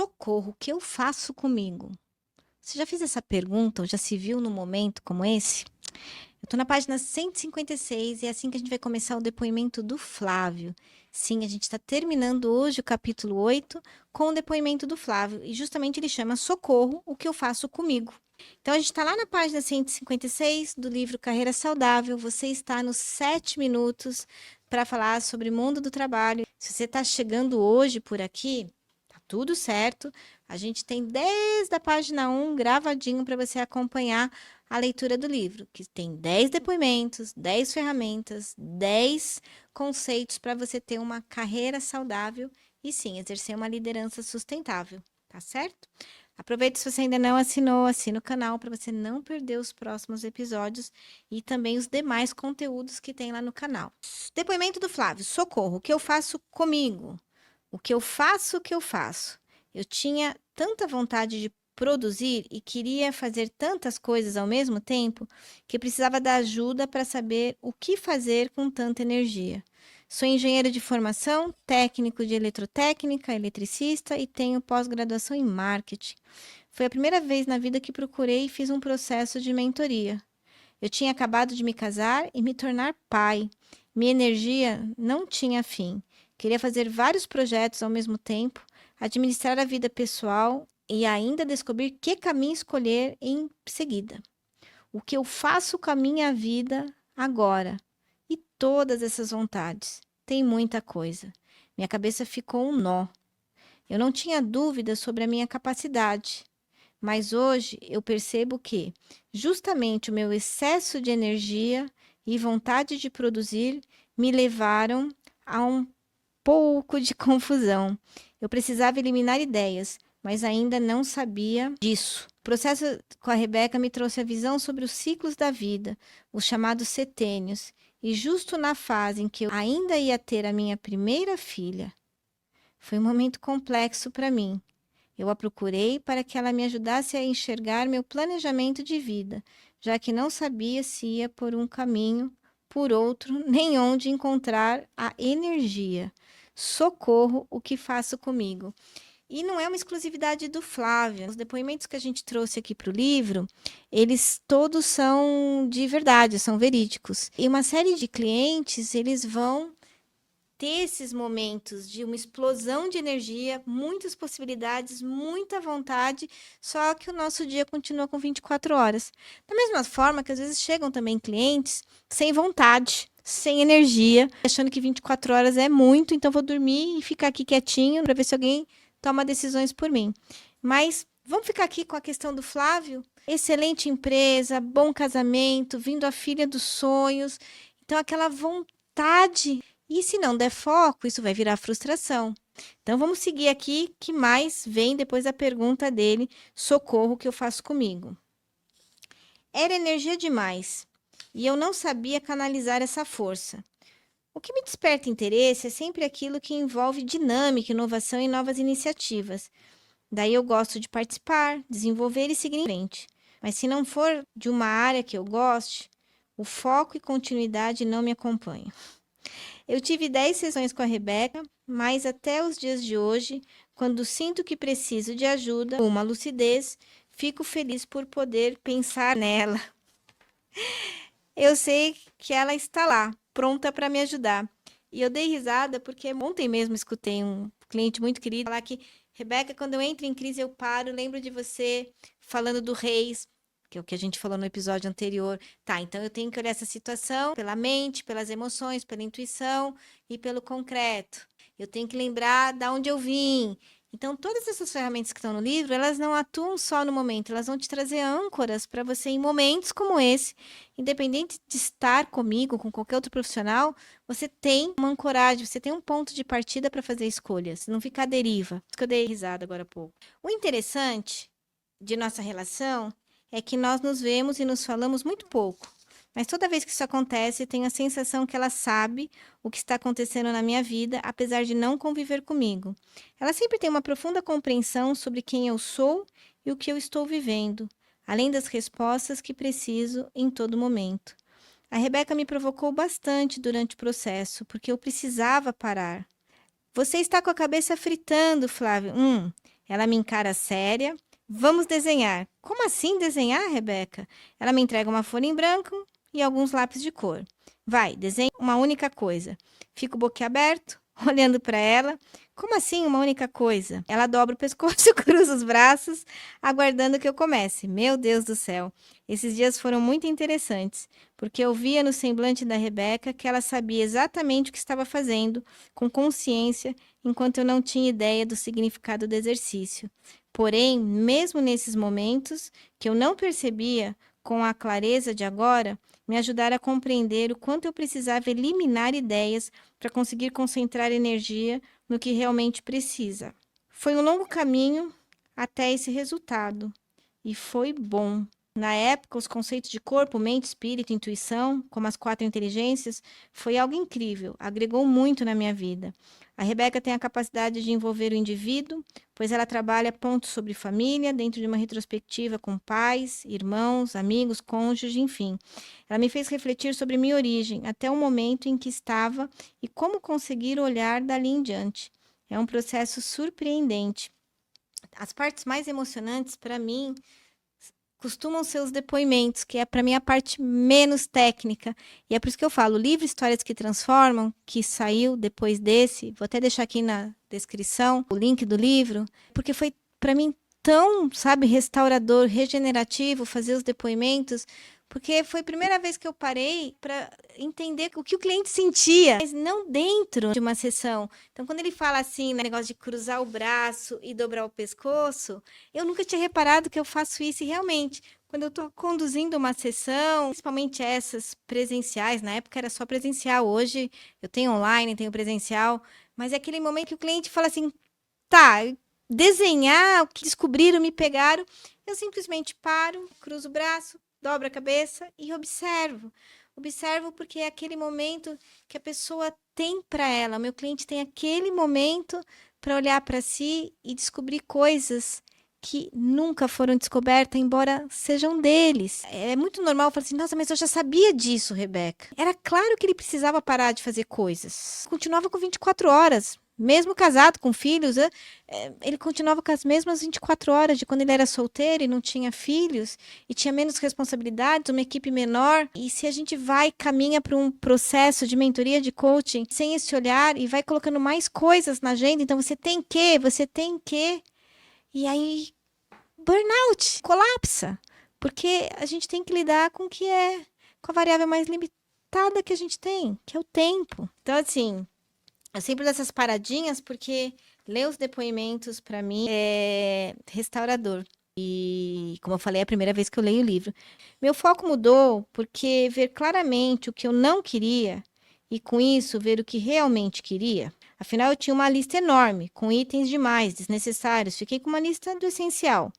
Socorro, o que eu faço comigo? Você já fez essa pergunta ou já se viu num momento como esse? Eu estou na página 156 e é assim que a gente vai começar o depoimento do Flávio. Sim, a gente está terminando hoje o capítulo 8 com o depoimento do Flávio e justamente ele chama Socorro, o que eu faço comigo. Então a gente está lá na página 156 do livro Carreira Saudável. Você está nos 7 minutos para falar sobre o mundo do trabalho. Se você está chegando hoje por aqui, tá tudo certo. A gente tem desde a página 1 gravadinho para você acompanhar a leitura do livro, que tem 10 depoimentos, 10 ferramentas, 10 conceitos para você ter uma carreira saudável e sim, exercer uma liderança sustentável, tá certo? Aproveita se você ainda não assinou, assina o canal para você não perder os próximos episódios e também os demais conteúdos que tem lá no canal. Depoimento do Flávio, socorro, o que eu faço comigo? O que eu faço, o que eu faço? Eu tinha tanta vontade de produzir e queria fazer tantas coisas ao mesmo tempo que precisava da ajuda para saber o que fazer com tanta energia. Sou engenheiro de formação, técnico de eletrotécnica, eletricista e tenho pós-graduação em marketing. Foi a primeira vez na vida que procurei e fiz um processo de mentoria. Eu tinha acabado de me casar e me tornar pai. Minha energia não tinha fim. Queria fazer vários projetos ao mesmo tempo, administrar a vida pessoal e ainda descobrir que caminho escolher em seguida. O que eu faço com a minha vida agora? E todas essas vontades. Tem muita coisa. Minha cabeça ficou um nó. Eu não tinha dúvida sobre a minha capacidade. Mas hoje eu percebo que justamente o meu excesso de energia e vontade de produzir me levaram a um pouco de confusão. Eu precisava eliminar ideias, mas ainda não sabia disso. O processo com a Rebeca me trouxe a visão sobre os ciclos da vida, os chamados setênios, e justo na fase em que eu ainda ia ter a minha primeira filha, foi um momento complexo para mim. Eu a procurei para que ela me ajudasse a enxergar meu planejamento de vida, já que não sabia se ia por um caminho, por outro, nem onde encontrar a energia. Socorro, o que faço comigo? E não é uma exclusividade do Flávio. Os depoimentos que a gente trouxe aqui para o livro, eles todos são de verdade, são verídicos. E uma série de clientes, eles vão ter esses momentos de uma explosão de energia, muitas possibilidades, muita vontade, só que o nosso dia continua com 24 horas. Da mesma forma que às vezes chegam também clientes sem vontade, sem energia, achando que 24 horas é muito, então vou dormir e ficar aqui quietinho para ver se alguém toma decisões por mim. Mas vamos ficar aqui com a questão do Flávio? Excelente empresa, bom casamento, vindo a filha dos sonhos. Então aquela vontade. E se não der foco, isso vai virar frustração. Então vamos seguir aqui, que mais vem depois da pergunta dele, socorro, o que eu faço comigo. Era energia demais e eu não sabia canalizar essa força. O que me desperta interesse é sempre aquilo que envolve dinâmica, inovação e novas iniciativas. Daí eu gosto de participar, desenvolver e seguir em frente. Mas se não for de uma área que eu goste, o foco e continuidade não me acompanham. Eu tive 10 sessões com a Rebeca, mas até os dias de hoje, quando sinto que preciso de ajuda, uma lucidez, fico feliz por poder pensar nela. Eu sei que ela está lá, pronta para me ajudar. E eu dei risada porque ontem mesmo escutei um cliente muito querido falar que, Rebeca, quando eu entro em crise eu paro, lembro de você falando do Reis, que é o que a gente falou no episódio anterior. Tá, então eu tenho que olhar essa situação pela mente, pelas emoções, pela intuição e pelo concreto. Eu tenho que lembrar de onde eu vim. Então, todas essas ferramentas que estão no livro, elas não atuam só no momento, elas vão te trazer âncoras para você em momentos como esse. Independente de estar comigo, com qualquer outro profissional, você tem uma ancoragem, você tem um ponto de partida para fazer escolhas, não ficar à deriva. Isso que eu dei risada agora há pouco. O interessante de nossa relação é que nós nos vemos e nos falamos muito pouco. Mas toda vez que isso acontece, tenho a sensação que ela sabe o que está acontecendo na minha vida, apesar de não conviver comigo. Ela sempre tem uma profunda compreensão sobre quem eu sou e o que eu estou vivendo, além das respostas que preciso em todo momento. A Rebeca me provocou bastante durante o processo, porque eu precisava parar. Você está com a cabeça fritando, Flávio. Ela me encara séria. Vamos desenhar. Como assim desenhar, Rebeca? Ela me entrega uma folha em branco e alguns lápis de cor. Vai, desenhe uma única coisa. Fico boquiaberto, olhando para ela. Como assim uma única coisa? Ela dobra o pescoço, cruza os braços, aguardando que eu comece. Meu Deus do céu, esses dias foram muito interessantes, porque eu via no semblante da Rebeca que ela sabia exatamente o que estava fazendo, com consciência, enquanto eu não tinha ideia do significado do exercício. Porém, mesmo nesses momentos que eu não percebia com a clareza de agora, me ajudaram a compreender o quanto eu precisava eliminar ideias para conseguir concentrar energia no que realmente precisa. Foi um longo caminho até esse resultado e foi bom. Na época, os conceitos de corpo, mente, espírito, intuição, como as 4 inteligências, foi algo incrível, agregou muito na minha vida. A Rebeca tem a capacidade de envolver o indivíduo, pois ela trabalha pontos sobre família, dentro de uma retrospectiva com pais, irmãos, amigos, cônjuges, enfim. Ela me fez refletir sobre minha origem, até o momento em que estava e como conseguir olhar dali em diante. É um processo surpreendente. As partes mais emocionantes, para mim, costumam ser os depoimentos, que é para mim a parte menos técnica. E é por isso que eu falo, o livro Histórias que Transformam, que saiu depois desse, vou até deixar aqui na descrição o link do livro, porque foi para mim tão, sabe, restaurador, regenerativo fazer os depoimentos, porque foi a primeira vez que eu parei para entender o que o cliente sentia, mas não dentro de uma sessão. Então, quando ele fala assim, né, negócio de cruzar o braço e dobrar o pescoço, eu nunca tinha reparado que eu faço isso e realmente, quando eu estou conduzindo uma sessão, principalmente essas presenciais, na época era só presencial, hoje eu tenho online, tenho presencial, mas é aquele momento que o cliente fala assim, tá, desenhar, o que descobriram, me pegaram, eu simplesmente paro, cruzo o braço, dobro a cabeça e observo. Observo porque é aquele momento que a pessoa tem para ela, o meu cliente tem aquele momento para olhar para si e descobrir coisas que nunca foram descobertas, embora sejam deles. É muito normal falar assim, nossa, mas eu já sabia disso, Rebeca. Era claro que ele precisava parar de fazer coisas. Continuava com 24 horas, mesmo casado, com filhos, ele continuava com as mesmas 24 horas de quando ele era solteiro e não tinha filhos, e tinha menos responsabilidades, uma equipe menor. E se a gente caminha para um processo de mentoria, de coaching, sem esse olhar, e vai colocando mais coisas na agenda, então você tem que, e aí, burnout, colapsa. Porque a gente tem que lidar com o que é, com a variável mais limitada que a gente tem, que é o tempo. Então, assim, eu sempre dou essas paradinhas porque ler os depoimentos, para mim, é restaurador. E, como eu falei, é a primeira vez que eu leio o livro. Meu foco mudou porque ver claramente o que eu não queria e, com isso, ver o que realmente queria. Afinal, eu tinha uma lista enorme, com itens demais, desnecessários. Fiquei com uma lista do essencial.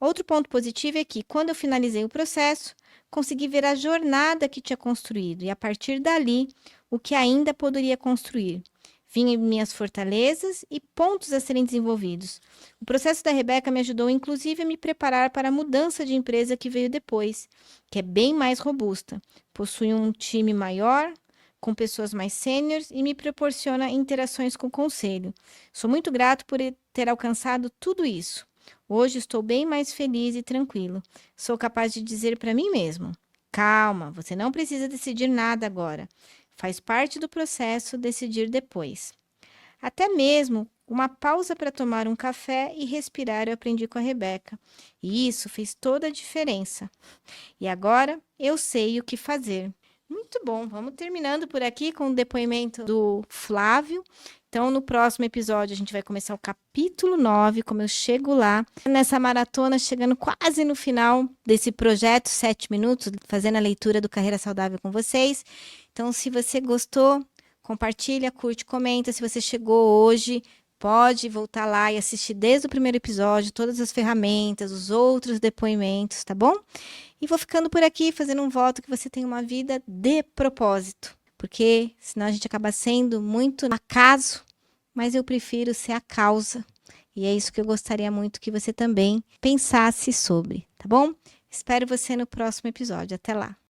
Outro ponto positivo é que, quando eu finalizei o processo, consegui ver a jornada que tinha construído e, a partir dali, o que ainda poderia construir. Vinham minhas fortalezas e pontos a serem desenvolvidos. O processo da Rebeca me ajudou, inclusive, a me preparar para a mudança de empresa que veio depois, que é bem mais robusta. Possui um time maior, com pessoas mais sêniores e me proporciona interações com o conselho. Sou muito grato por ter alcançado tudo isso. Hoje estou bem mais feliz e tranquilo. Sou capaz de dizer para mim mesmo: calma, você não precisa decidir nada agora. Faz parte do processo decidir depois. Até mesmo uma pausa para tomar um café e respirar eu aprendi com a Rebeca. E isso fez toda a diferença. E agora eu sei o que fazer. Muito bom, vamos terminando por aqui com o depoimento do Flávio. Então, no próximo episódio, a gente vai começar o capítulo 9, como eu chego lá, nessa maratona, chegando quase no final desse projeto, 7 minutos, fazendo a leitura do Carreira Saudável com vocês. Então, se você gostou, compartilha, curte, comenta. Se você chegou hoje, pode voltar lá e assistir desde o primeiro episódio, todas as ferramentas, os outros depoimentos, tá bom? E vou ficando por aqui, fazendo um voto que você tenha uma vida de propósito. Porque senão a gente acaba sendo muito acaso, mas eu prefiro ser a causa. E é isso que eu gostaria muito que você também pensasse sobre, tá bom? Espero você no próximo episódio. Até lá!